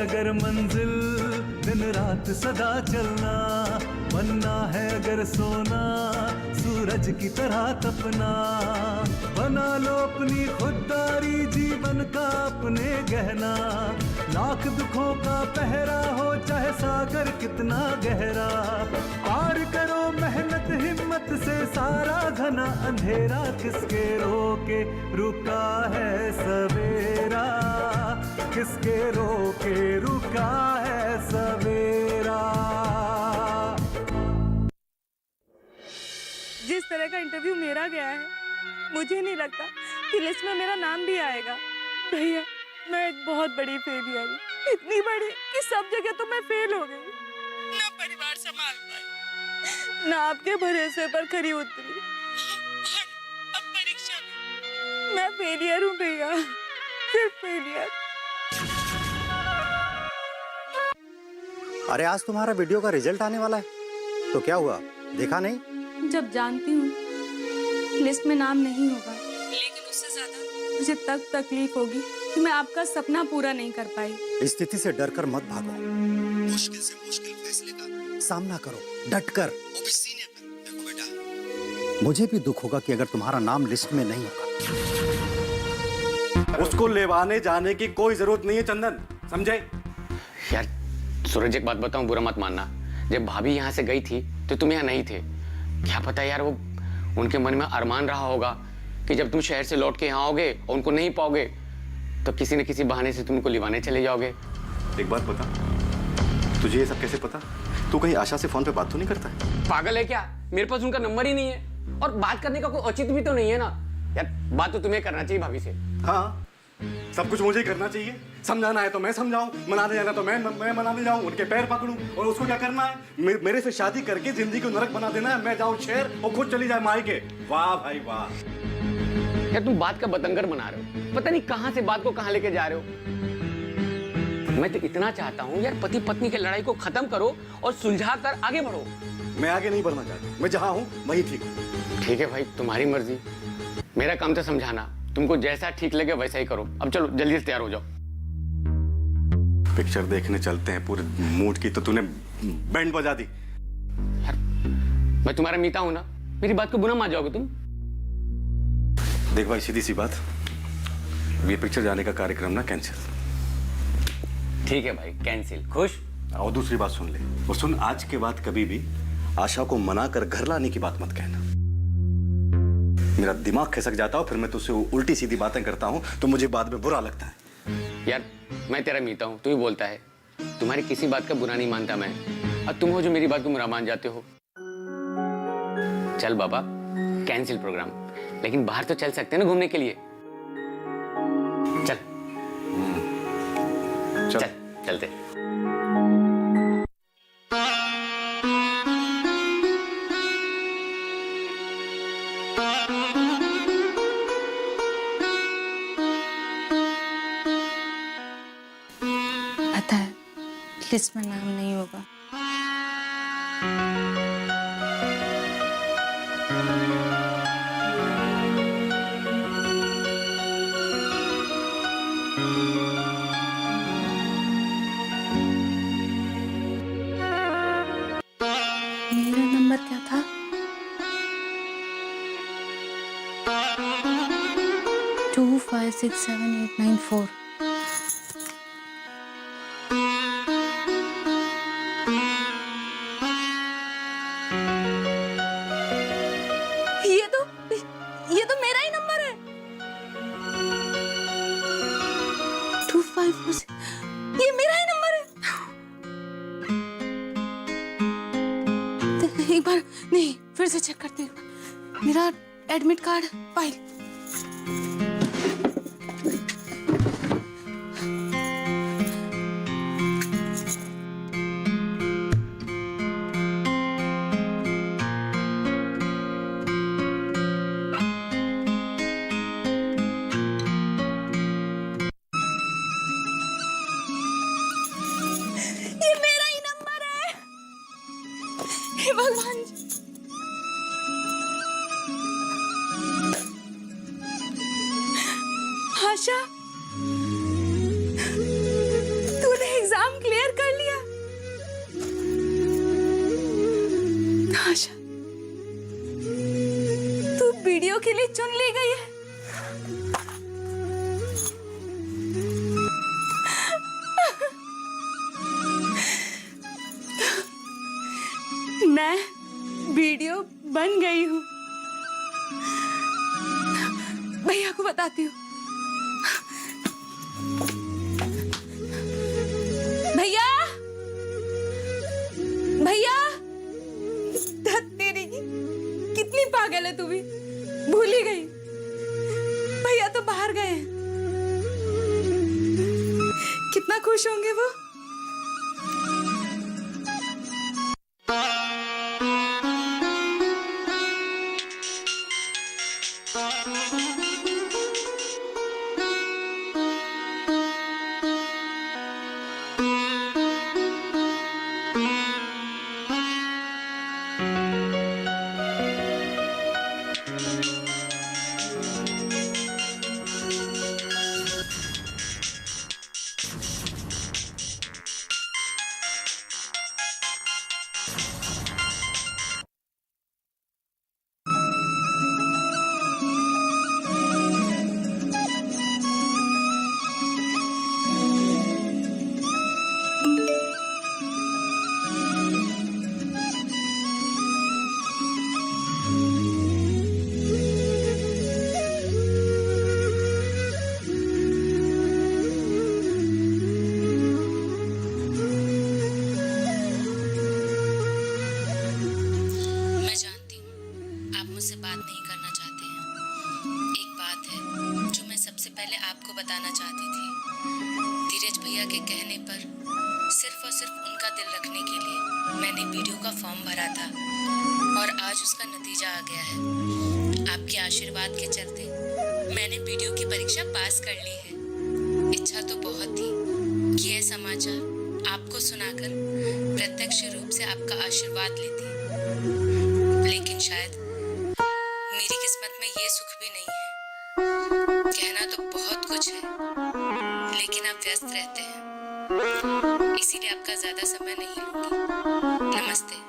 अगर मंजिल दिन रात सदा चलना, बनना है अगर सोना सूरज की तरह तपना, बना लो अपनी खुददारी जीवन का अपने गहना, लाख दुखों का पहरा हो चाहे सागर कितना गहरा, पार करो मेहनत हिम्मत से सारा घना अंधेरा, किसके रोके रुका है सवेरा, किसके रोके रुका है सवेरा। जिस तरह का इंटरव्यू मेरा गया है, मुझे नहीं लगता कि लिस्ट में मेरा नाम भी आएगा। भैया, मैं एक बहुत बड़ी फेलियर हूँ, इतनी बड़ी कि सब जगह तो मैं फेल हो गई, ना परिवार संभाल पाई, ना आपके भरोसे पर खरी उतरी, अब परीक्षा में मैं फेलियर हूँ भैया, सिर्फ फेलियर। अरे आज तुम्हारा वीडियो का रिजल्ट आने वाला है, तो क्या हुआ, देखा नहीं? जब जानती हूँ लिस्ट में नाम नहीं होगा, लेकिन उससे ज्यादा मुझे तकलीफ होगी कि मैं आपका सपना पूरा नहीं कर पाई। इस स्थिति से डरकर मत भागो, मुश्किल से मुश्किल फैसले का सामना करो, डटकर, वो भी सीने पर। देखो बेटा, मुझे भी दुख होगा कि अगर तुम्हारा नाम लिस्ट में नहीं होगा। उसको लेवाने जाने की कोई जरूरत नहीं है चंदन, समझे? यार सूरज, एक बात बताऊं, बुरा मत मानना, जब भाभी यहाँ से गई थी तो तुम यहाँ नहीं थे। क्या पता यार, वो उनके मन में अरमान रहा होगा कि जब तुम शहर से लौट के यहाँ आओगे और उनको नहीं पाओगे तो किसी न किसी बहाने से तुमको लिवाने चले जाओगे। एक बात बता, तुझे ये सब कैसे पता? तू कहीं आशा से फोन पे बात तो नहीं करता है? पागल है क्या? मेरे पास उनका नंबर ही नहीं है और बात करने का कोई औचित्य भी तो नहीं है ना यार। बात तो तुम्हें करना चाहिए भाभी से। हाँ, सब कुछ मुझे ही करना चाहिए। समझाना है तो मैं समझाऊं, मनाने जाना तो मैं मनाने जाऊं, उनके पैर पकड़ूं, और उसको क्या करना है? मेरे से शादी करके जिंदगी को नरक बना देना है। मैं जाऊं शहर और खुद चली जाए मायके। वाह भाई वाह। यार तुम बात का बतंगर बना रहे हो, पता नहीं कहां से बात को कहां लेके जा रहे हो। मैं तो इतना चाहता हूं यार, पति पत्नी की लड़ाई को खत्म करो और सुलझा कर आगे बढ़ो। मैं आगे नहीं बढ़ना चाहता, मैं जहां हूं वहीं ठीक हूं। ठीक है भाई, तुम्हारी मर्जी, मेरा काम तो समझाना। तुमको जैसा ठीक लगे वैसा ही करो। अब चलो जल्दी से तैयार हो जाओ। पिक्चर देखने चलते हैं, पूरे मूड की तो तूने बैंड बजा दी। यार मैं तुम्हारा मीता हूं ना, मेरी बात को बुरा मान जाओगे तुम? देख भाई, सीधी सी बात, ये पिक्चर जाने का कार्यक्रम ना कैंसिल। ठीक है भाई, कैंसिल। खुश? और दूसरी बात सुन ले, वो सुन, आज के बाद कभी भी आशा को मना कर घर लाने की बात मत कहना। मेरा दिमाग खिसक जाता है, फिर मैं तुझसे उल्टी सीधी बातें करता हूं तो मुझे बाद में बुरा लगता है। यार मैं तेरा मीता हूं, तू ही बोलता है। तुम्हारी किसी बात का बुरा नहीं मानता मैं, और तुम हो जो मेरी बात को बुरा मान जाते हो। चल बाबा, कैंसिल प्रोग्राम, लेकिन बाहर तो चल सकते हैं ना घूमने के लिए। चल चल चलते। पता है लिस्ट में नाम नहीं होगा। मेरा नंबर क्या था? 256789 ये तो मेरा ही नंबर है। 2546, ये मेरा ही नंबर है। एक बार नहीं, फिर से चेक करती हूँ। मेरा एडमिट कार्ड फाइल। भगवान जी, आशा, तूने एग्जाम चुन ली गई है। मैं वीडियो बन गई हूँ। भैया को बताती हूँ। भैया, भैया, धत तेरी की, कितनी पागल है तू भी, भूल ही गई। भैया तो बाहर गए हैं। कितना खुश होंगे वो। बताना चाहती थी। धीरज भैया के कहने पर सिर्फ और सिर्फ उनका दिल रखने के लिए मैंने वीडियो का फॉर्म भरा था और आज उसका नतीजा आ गया है। आपके आशीर्वाद के चलते मैंने वीडियो की परीक्षा पास कर ली है। इच्छा तो बहुत थी कि यह समाचार आपको सुनाकर प्रत्यक्ष रूप से आपका आशीर्वाद लेती, लेकिन शायद मेरी किस्मत में ये सुख भी नहीं है। कहना तो बहुत कुछ है, लेकिन आप व्यस्त रहते हैं, इसीलिए आपका ज्यादा समय नहीं लूंगी। नमस्ते।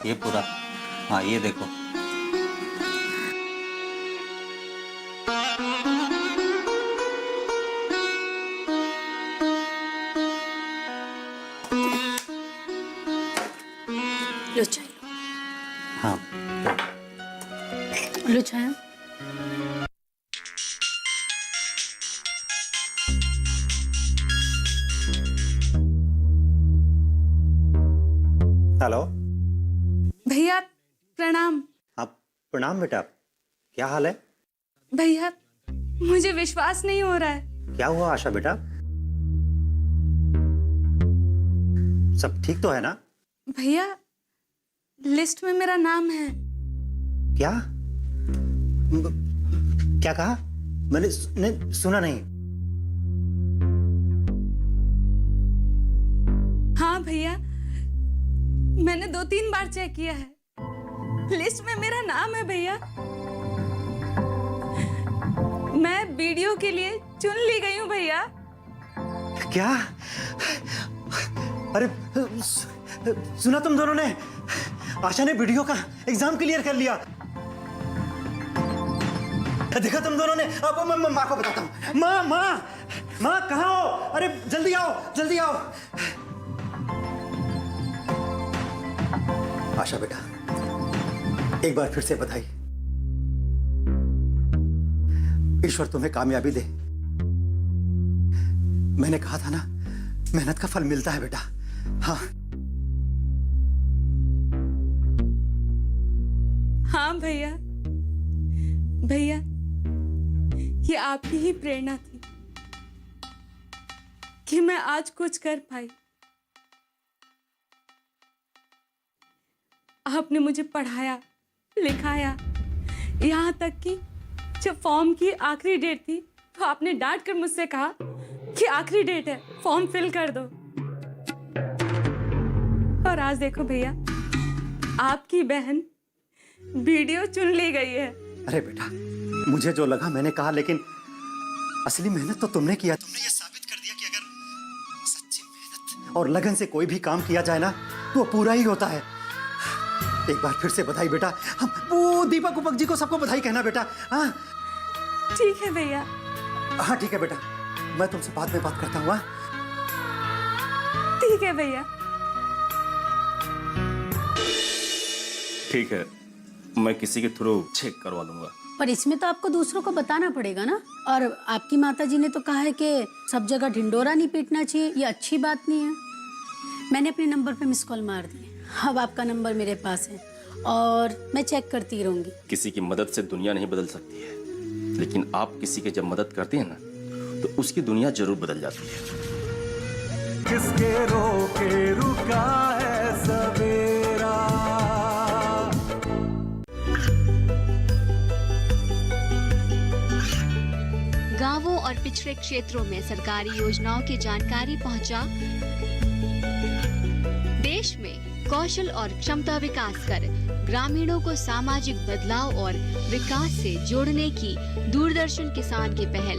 ये पूरा, हाँ ये देखो। लो चाय। हाँ लो चाय। हेलो भैया प्रणाम। आप प्रणाम बेटा, क्या हाल है? भैया मुझे विश्वास नहीं हो रहा है। क्या हुआ आशा बेटा? सब ठीक तो है ना? भैया लिस्ट में मेरा नाम है। क्या क्या कहा? मैंने सुना नहीं। हाँ भैया, मैंने 2-3 बार चेक किया है, लिस्ट में मेरा नाम है भैया। मैं वीडियो के लिए चुन ली गई हूँ भैया। क्या? अरे सुना तुम दोनों ने? आशा ने वीडियो का एग्जाम क्लियर कर लिया। देखा तुम दोनों ने? अब मैं माँ को बताता हूँ। माँ कहाँ हो? अरे जल्दी आओ, जल्दी आओ। आशा बेटा, एक बार फिर से बधाई। ईश्वर तुम्हें कामयाबी दे। मैंने कहा था ना, मेहनत का फल मिलता है बेटा। हाँ हाँ भैया, भैया ये आपकी ही प्रेरणा थी कि मैं आज कुछ कर पाई। आपने मुझे पढ़ाया, लिखाया, यहाँ तक कि जब फॉर्म की आखिरी डेट थी तो आपने डांट कर मुझसे कहा कि आखिरी डेट है, फॉर्म फिल कर दो। और आज देखो भैया, आपकी बहन वीडियो चुन ली गई है। अरे बेटा, मुझे जो लगा मैंने कहा, लेकिन असली मेहनत तो तुमने किया। तुमने ये साबित कर दिया कि अगर सच्ची मेहनत और लगन से कोई भी काम किया जाए ना तो वो पूरा ही होता है। एक बार फिर से बधाई बेटा। हम वो दीपक उपक जी को सबको बधाई कहना बेटा। हाँ ठीक है भैया। हाँ ठीक है बेटा, मैं तुमसे बाद में बात करता हूँ। हाँ? ठीक है भैया। ठीक है, मैं किसी के थ्रू चेक करवा लूंगा। पर इसमें तो आपको दूसरों को बताना पड़ेगा ना। और आपकी माताजी ने तो कहा है कि सब जगह ढिंडोरा नहीं पीटना चाहिए, ये अच्छी बात नहीं है। मैंने अपने नंबर पे मिस कॉल मार दी, अब आपका नंबर मेरे पास है और मैं चेक करती रहूंगी। किसी की मदद से दुनिया नहीं बदल सकती है, लेकिन आप किसी की जब मदद करते हैं ना तो उसकी दुनिया जरूर बदल जाती है। किसके रोके रुका है सवेरा। गांवों और पिछड़े क्षेत्रों में सरकारी योजनाओं की जानकारी पहुंचा। देश में कौशल और क्षमता विकास कर ग्रामीणों को सामाजिक बदलाव और विकास से जोड़ने की दूरदर्शन किसान की पहल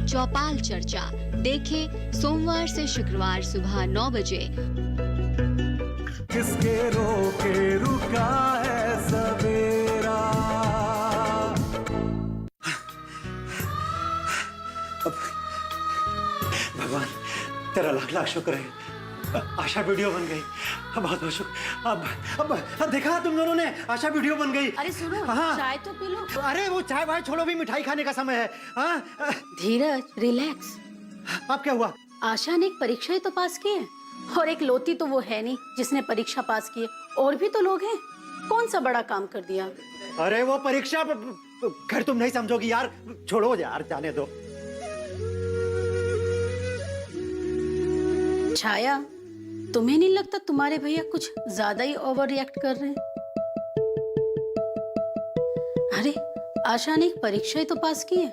चौपाल चर्चा देखें सोमवार से शुक्रवार सुबह 9 बजे। किसके रोके रुका है सवेरा। भगवान तेरा लाख लाख शुक्र है, आशा वीडियो बन गई। बहुत बहुत शुक्र। अब देखा तुम दोनों ने, आशा वीडियो बन गई। अरे सुनो, हाँ। चाय तो पी लो। अरे वो चाय वाय छोड़ो, भी मिठाई खाने का समय है। हाँ? धीरज, रिलैक्स। अब क्या हुआ? आशा ने एक परीक्षा ही तो पास की है और एक लौती तो वो है नहीं जिसने परीक्षा पास की है, और भी तो लोग हैं। कौन सा बड़ा काम कर दिया? अरे वो परीक्षा खैर तुम नहीं समझोगी यार, छोड़ो यार, जाने दो। छाया, तुम्हें नहीं लगता तुम्हारे भैया कुछ ज्यादा ही ओवर रिएक्ट कर रहे हैं? अरे आशा ने एक परीक्षा ही तो पास की है,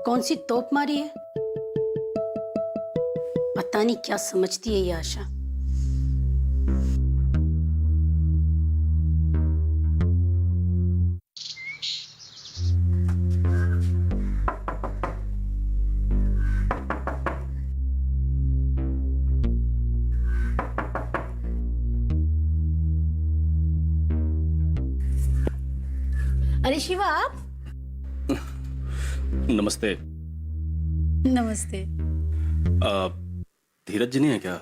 कौन सी तोप मारी है? पता नहीं क्या समझती है ये आशा। अरे शिवा, आप? नमस्ते। नमस्ते। धीरज जी नहीं है क्या?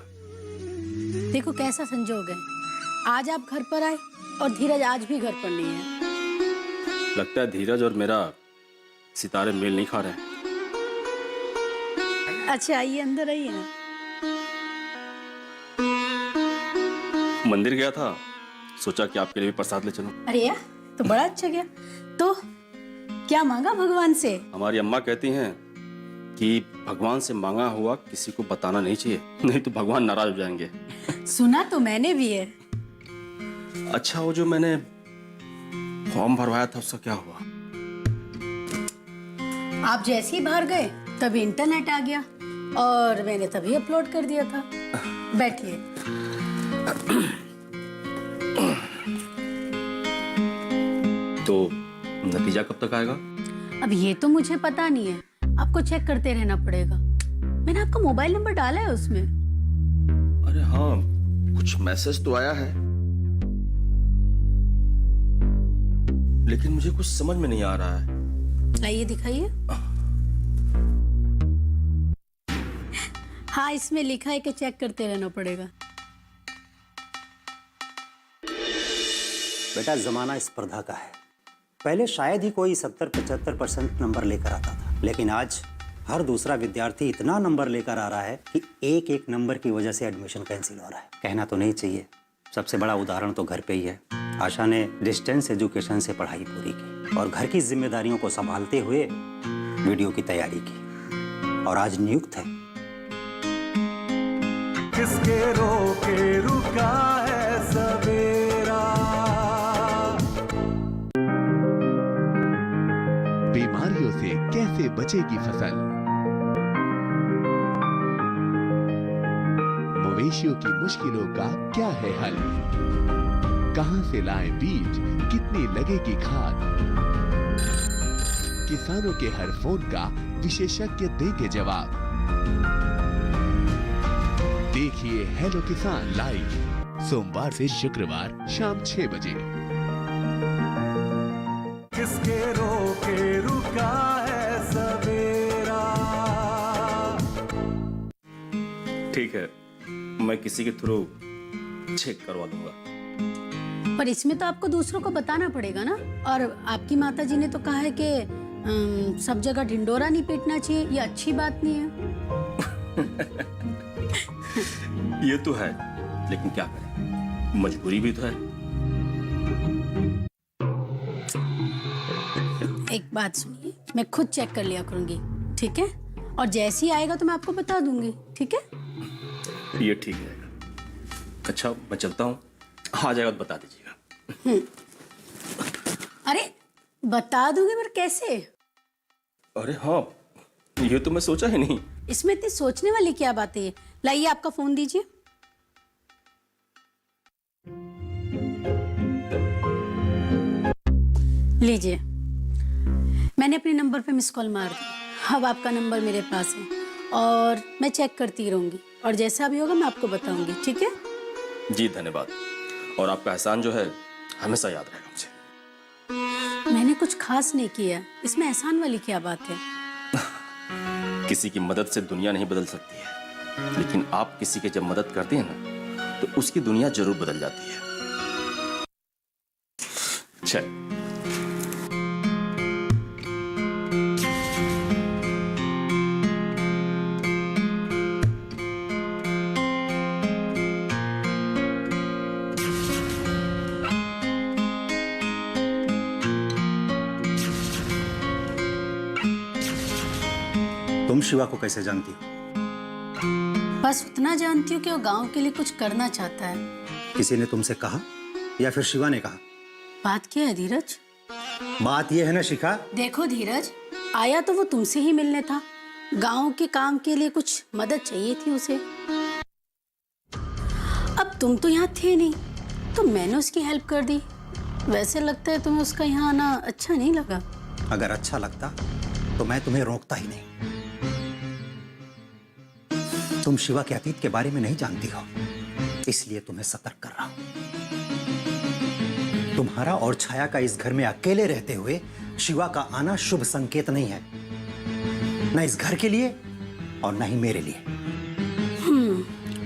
देखो कैसा संजोग है, आज आप घर पर आए और धीरज आज भी घर पर नहीं है। लगता है धीरज और मेरा सितारे मेल नहीं खा रहे हैं। अच्छा आइए, अंदर आइए ना। मंदिर गया था, सोचा कि आपके लिए भी प्रसाद ले चलूं। अरे यार, तो बड़ा अच्छा गया। तो क्या मांगा भगवान से? हमारी अम्मा कहती हैं कि भगवान से मांगा हुआ किसी को बताना नहीं चाहिए, नहीं तो भगवान नाराज हो जाएंगे। सुना तो मैंने भी है। अच्छा, वो जो मैंने फॉर्म भरवाया था उसका क्या हुआ? आप जैसे ही बाहर गए तभी इंटरनेट आ गया और मैंने तभी अपलोड कर दिया था। बैठिए। तो नतीजा कब तक आएगा? अब ये तो मुझे पता नहीं है, आपको चेक करते रहना पड़ेगा। मैंने आपका मोबाइल नंबर डाला है उसमें। अरे हाँ, कुछ मैसेज तो आया है, लेकिन मुझे कुछ समझ में नहीं आ रहा है। आइए दिखाइए। हाँ, इसमें लिखा है कि चेक करते रहना पड़ेगा। बेटा जमाना स्पर्धा का है। पहले शायद ही कोई 70-75% नंबर लेकर आता था, लेकिन आज हर दूसरा विद्यार्थी इतना नंबर लेकर आ रहा है कि एक एक नंबर की वजह से एडमिशन कैंसिल हो रहा है। कहना तो नहीं चाहिए, सबसे बड़ा उदाहरण तो घर पे ही है। आशा ने डिस्टेंस एजुकेशन से पढ़ाई पूरी की और घर की जिम्मेदारियों को संभालते हुए वीडियो की तैयारी की और आज नियुक्त है। किसके रोके रुका है सवेरा। बीमारियों से कैसे बचेगी फसल, मवेशियों की मुश्किलों का क्या है हल, कहां से लाएं बीज, कितनी लगेगी खाद, किसानों के हर फोन का विशेषज्ञ देंगे जवाब। देखिए हेलो किसान लाइव सोमवार से शुक्रवार शाम 6 बजे। किसके रोके रुका है सवेरा। ठीक है, मैं किसी के थ्रू चेक करवा दूंगा। पर इसमें तो आपको दूसरों को बताना पड़ेगा ना। और आपकी माताजी ने तो कहा है कि सब जगह ढिंडोरा नहीं पीटना चाहिए, ये अच्छी बात नहीं है। ये तो है, लेकिन क्या करें, मजबूरी भी तो है। एक बात सुनिए, मैं खुद चेक कर लिया करूंगी, ठीक है? और जैसे ही आएगा तो मैं आपको बता दूंगी, ठीक है? ये ठीक रहेगा। अच्छा, मैं चलता हूँ, आ जाएगा तो बता दीजिएगा। अरे बता दूंगी, पर कैसे? अरे हाँ, ये तो मैं सोचा ही नहीं। इसमें इतनी सोचने वाली क्या बात है? लाइए आपका फोन दीजिए। लीजिए, मैंने अपने नंबर पे मिस कॉल मार दी। अब आपका नंबर मेरे पास है और मैं चेक करती रहूंगी, और जैसा भी होगा मैं आपको बताऊंगी, ठीक है? जी धन्यवाद, और आपका एहसान जो है हमेशा याद रहेगा मुझे। मैंने कुछ खास नहीं किया, इसमें एहसान वाली क्या बात है? किसी की मदद से दुनिया नहीं बदल सकती है, लेकिन आप किसी की जब मदद करते हैं ना, तो उसकी दुनिया जरूर बदल जाती है। चल। तुम शिवा को कैसे जानती हो? बस उतना जानती हूँ कि वो गांव के लिए कुछ करना चाहता है। किसी ने तुमसे कहा या फिर शिवा ने कहा? बात क्या है धीरज? बात यह है ना शिखा, देखो धीरज, आया तो वो तुमसे ही मिलने था। गांव के काम के लिए कुछ मदद चाहिए थी उसे। अब तुम तो यहाँ थे नहीं, तो मैंने उसकी हेल्प कर दी। वैसे लगता है तुम्हें उसका यहाँ आना अच्छा नहीं लगा। अगर अच्छा लगता तो मैं तुम्हें रोकता ही नहीं। तुम शिवा के अतीत के बारे में नहीं जानती हो, इसलिए तुम्हें सतर्क कर रहा हूं। तुम्हारा और छाया का इस घर में अकेले रहते हुए शिवा का आना शुभ संकेत नहीं है, न इस घर के लिए और न ही मेरे लिए।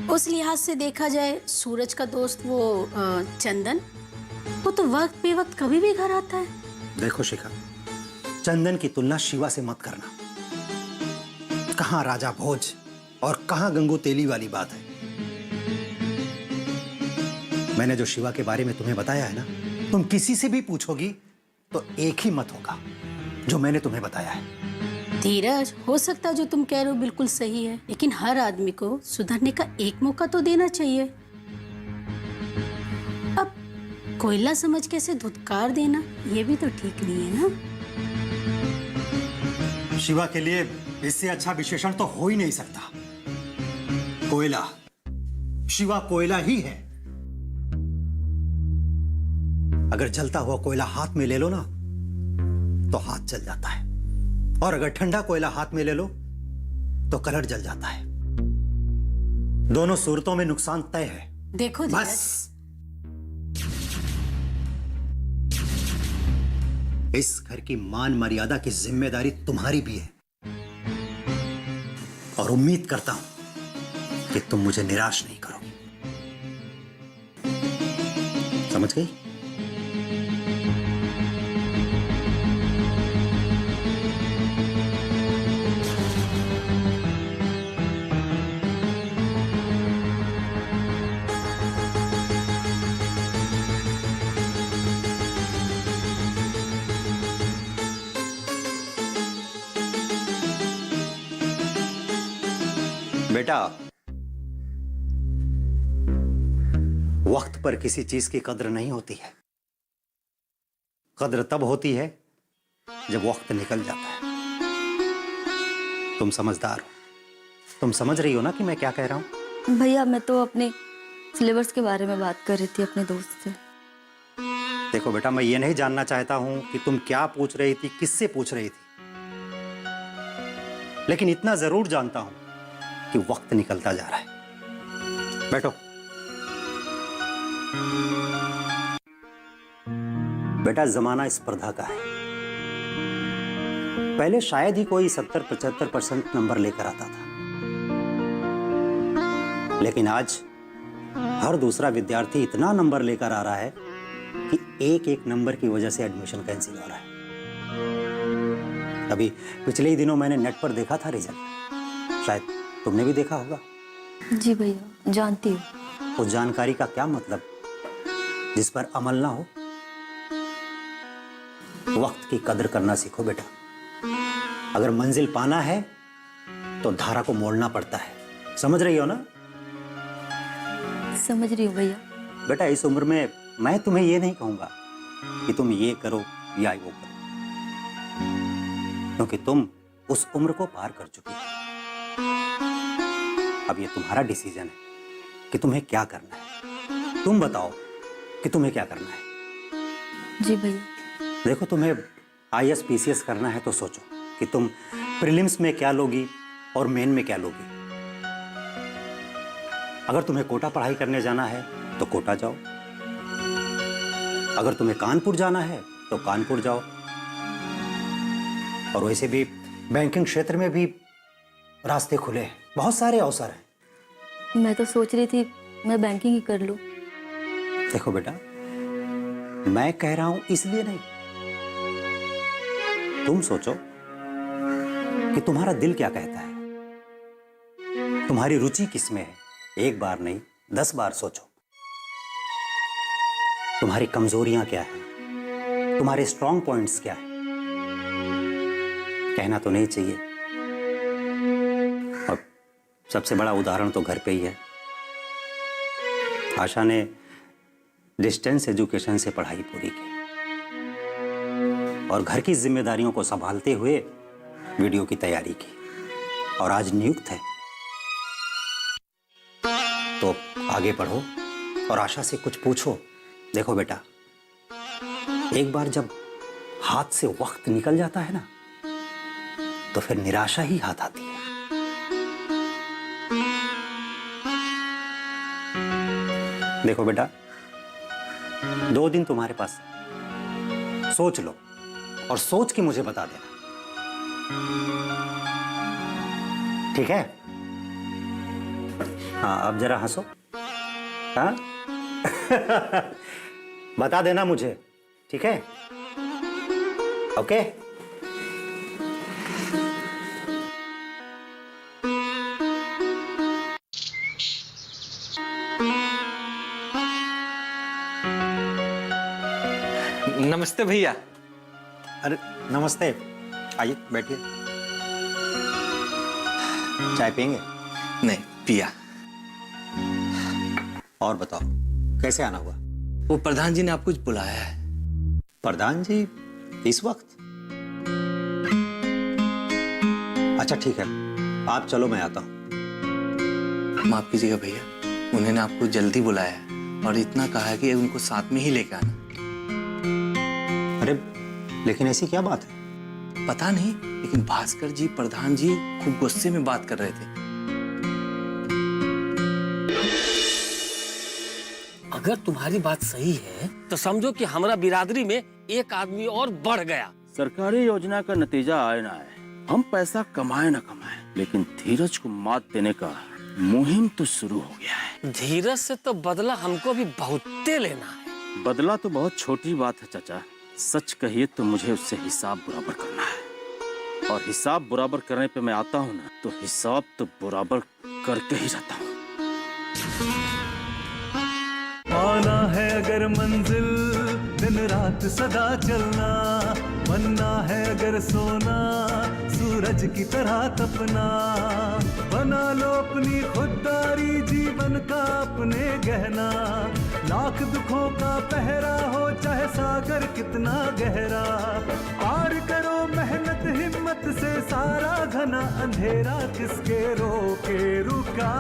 उस लिहाज से देखा जाए, सूरज का दोस्त वो चंदन, वो तो वक्त बेवक्त कभी भी घर आता है। देखो शिखा, चंदन की तुलना शिवा से मत करना। कहां राजा भोज और कहां गंगू तेली वाली बात है। मैंने जो शिवा के बारे में तुम्हें बताया है ना, तुम किसी से भी पूछोगी तो एक ही मत होगा जो मैंने तुम्हें बताया है। धीरज, हो सकता है जो तुम कह रहे हो बिल्कुल सही है, लेकिन हर आदमी को सुधरने का एक मौका तो देना चाहिए। अब कोयला समझ के ऐसे धुतकार देना, ये भी तो ठीक नहीं है ना। शिवा के लिए इससे अच्छा विशेषण तो हो ही नहीं सकता। कोयला, शिवा कोयला ही है। अगर जलता हुआ कोयला हाथ में ले लो ना, तो हाथ जल जाता है, और अगर ठंडा कोयला हाथ में ले लो तो कलर जल जाता है। दोनों सूरतों में नुकसान तय है। देखो बस इस घर की मान मर्यादा की जिम्मेदारी तुम्हारी भी है, और उम्मीद करता हूं कि तुम मुझे निराश नहीं करोगी। समझ गई? बेटा, वक्त पर किसी चीज की कद्र नहीं होती है। कद्र तब होती है जब वक्त निकल जाता है। तुम समझदार हो, तुम समझ रही हो ना कि मैं क्या कह रहा हूं? भैया, मैं तो अपने सिलेबस के बारे में बात कर रही थी अपने दोस्त से। देखो बेटा, मैं ये नहीं जानना चाहता हूं कि तुम क्या पूछ रही थी, किससे पूछ रही थी। लेकिन इतना जरूर जानता हूं कि वक्त निकलता जा रहा है। बैठो। बेटा, जमाना स्पर्धा का है। पहले शायद ही कोई 70-75% नंबर लेकर आता था, लेकिन आज हर दूसरा विद्यार्थी इतना नंबर लेकर आ रहा है कि एक एक नंबर की वजह से एडमिशन कैंसिल हो रहा है। अभी पिछले ही दिनों मैंने नेट पर देखा था रिजल्ट, शायद तुमने भी देखा होगा। जी भैया, जानती हूँ। उस जानकारी का क्या मतलब जिस पर अमल ना हो? वक्त की कदर करना सीखो बेटा। अगर मंजिल पाना है तो धारा को मोड़ना पड़ता है। समझ रही हो ना? समझ रही हूँ भैया। बेटा, इस उम्र में मैं तुम्हें ये नहीं कहूंगा कि तुम ये करो या वो करो, क्योंकि तुम उस उम्र को पार कर चुकी हो। अब ये तुम्हारा डिसीजन है कि तुम्हें क्या करना है। तुम बताओ कि तुम्हें क्या करना है। जी भैया। देखो, तुम्हें IAS PCS करना है तो सोचो कि तुम प्रीलिम्स में क्या लोगी और मेन में क्या लोगी। अगर तुम्हें कोटा पढ़ाई करने जाना है तो कोटा जाओ, अगर तुम्हें कानपुर जाना है तो कानपुर जाओ। और वैसे भी बैंकिंग क्षेत्र में भी रास्ते खुले हैं, बहुत सारे अवसर हैं। मैं तो सोच रही थी मैं बैंकिंग ही कर लूं। देखो बेटा, मैं कह रहा हूं इसलिए नहीं, तुम सोचो कि तुम्हारा दिल क्या कहता है, तुम्हारी रुचि किसमें है। एक बार नहीं, 10 बार सोचो। तुम्हारी कमजोरियां क्या हैं, तुम्हारे स्ट्रॉन्ग पॉइंट्स क्या हैं। कहना तो नहीं चाहिए, अब सबसे बड़ा उदाहरण तो घर पे ही है। आशा ने डिस्टेंस एजुकेशन से पढ़ाई पूरी की और घर की जिम्मेदारियों को संभालते हुए वीडियो की तैयारी की, और आज नियुक्त है। तो आगे बढ़ो और आशा से कुछ पूछो। देखो बेटा, एक बार जब हाथ से वक्त निकल जाता है ना, तो फिर निराशा ही हाथ आती है। देखो बेटा, 2 दिन तुम्हारे पास, सोच लो और सोच के मुझे बता देना, ठीक है? हाँ, अब जरा हंसो। हाँ बता देना मुझे, ठीक है? ओके। नमस्ते भैया। अरे नमस्ते, आइए बैठिए। चाय पियेंगे? नहीं पिया। और बताओ, कैसे आना हुआ? वो प्रधान जी ने आपको कुछ बुलाया है। प्रधान जी इस वक्त? अच्छा ठीक है, आप चलो, मैं आता हूं। माफ कीजिएगा भैया, उन्होंने आपको जल्दी बुलाया है और इतना कहा है कि उनको साथ में ही लेकर आना। अरे लेकिन ऐसी क्या बात है? पता नहीं, लेकिन भास्कर जी, प्रधान जी खूब गुस्से में बात कर रहे थे। अगर तुम्हारी बात सही है तो समझो कि हमारा बिरादरी में एक आदमी और बढ़ गया। सरकारी योजना का नतीजा आए ना आए, हम पैसा कमाए ना कमाए, लेकिन धीरज को मात देने का मुहिम तो शुरू हो गया है। धीरज से तो बदला हमको भी बहुते लेना है। बदला तो बहुत छोटी बात है चाचा, सच कहिए तो मुझे उससे हिसाब बराबर करना है, और हिसाब बराबर करने पे मैं आता हूँ ना, तो हिसाब तो बराबर करके ही रहता हूँ। पाना है अगर मंजिल, दिन रात सदा चलना, बनना है अगर सोना, सूरज की तरह तपना, बना लो अपनी खुददारी, जीवन का अपने गहना, लाख दुखों का पहरा हो चाहे सागर कितना गहरा, पार करो मेहनत हिम्मत से सारा घना अंधेरा, किसके रोके रुका